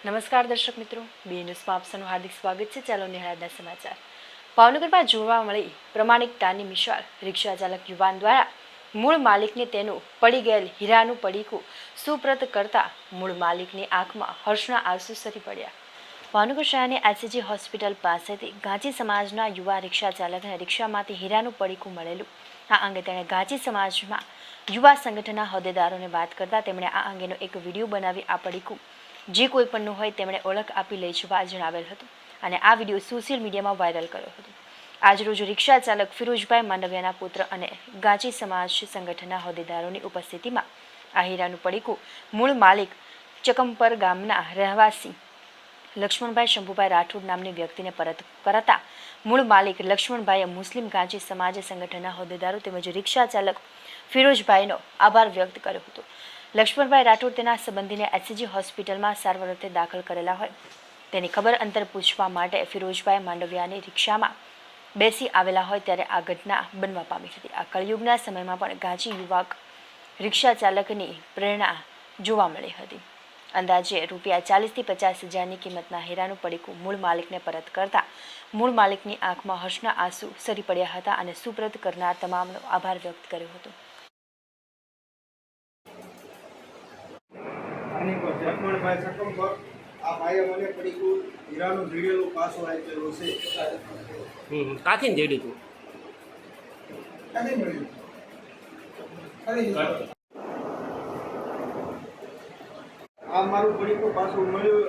નમસ્કાર દર્શક મિત્રો, બી ન્યૂઝમાં આપ સૌનું હાર્દિક સ્વાગત છે। ચાલો નિહાળના સમાચાર। ભાવનગરમાં જોવા મળી પ્રમાણિકતાની મિસાલ। રિક્ષા ચાલક યુવાન દ્વારા મૂળ માલિકને તેનું પડી ગયેલ હીરાનું પડીકું સુપ્રત કરતા મૂળ માલિકની આંખમાં હર્ષના આંસુ સરી પડ્યા। ભાવનગર શહેરની એસસીજી હોસ્પિટલ પાસેથી ગાંચી સમાજના યુવા રિક્ષા ચાલકને રિક્ષામાંથી હીરાનું પડીકું મળેલું। આ અંગે તેણે ગાંચી સમાજમાં યુવા સંગઠનના હોદ્દેદારોને વાત કરતા તેમણે આ અંગેનો એક વિડીયો બનાવી આ પડીકું જે કોઈ પણનું હોય તેમણે ઓળખ આપી લઈ જવા જણાવેલ હતું અને આ વિડીયો સોશિયલ મીડિયામાં વાયરલ કર્યો હતો। આજરોજ રિક્ષા ચાલક ફિરોજભાઈ માંડવિયાના પુત્ર અને ગાંચી સમાજ સંગઠનના હોદ્દેદારોની ઉપસ્થિતિમાં આ હીરાનું પડીકું મૂળ માલિક ચકમપર ગામના રહેવાસી લક્ષ્મણભાઈ શંભુભાઈ રાઠોડ નામની વ્યક્તિને પરત કરતા મૂળ માલિક લક્ષ્મણભાઈએ મુસ્લિમ ગાંચી સમાજ સંગઠનના હોદ્દેદારો તેમજ રિક્ષા ચાલક ફિરોજભાઈનો આભાર વ્યક્ત કર્યો હતો। લક્ષ્મણભાઈ રાઠોડ તેના સંબંધીને એસસીજી હોસ્પિટલમાં સારવાર અર્થે દાખલ કરેલા હોય તેની ખબર અંતર પૂછવા માટે ફિરોજભાઈ માંડવિયાની રિક્ષામાં બેસી આવેલા હોય ત્યારે આ ઘટના બનવા પામી હતી। આ કળયુગના સમયમાં પણ ગાંચી યુવક રિક્ષા ચાલકની પ્રેરણા જોવા મળી હતી। અંદાજે રૂપિયા 40 થી 50 હજારની કિંમતના હીરાનું પડીકું મૂળ માલિકને પરત કરતા મૂળ માલિકની આંખમાં હર્ષના આંસુ સરી પડ્યા હતા અને સુપ્રત કરનાર તમામનો આભાર વ્યક્ત કર્યો હતો। લક્ષ્મણભાઈ ચકમપર આ ભાઈએ મને પડીકું હીરાનું ભીડેલું પાછું આપેલું છે। કાકીને જેડી તું ક્યાંથી મળ્યું? આ મારું પડીકું પાછું મળ્યું।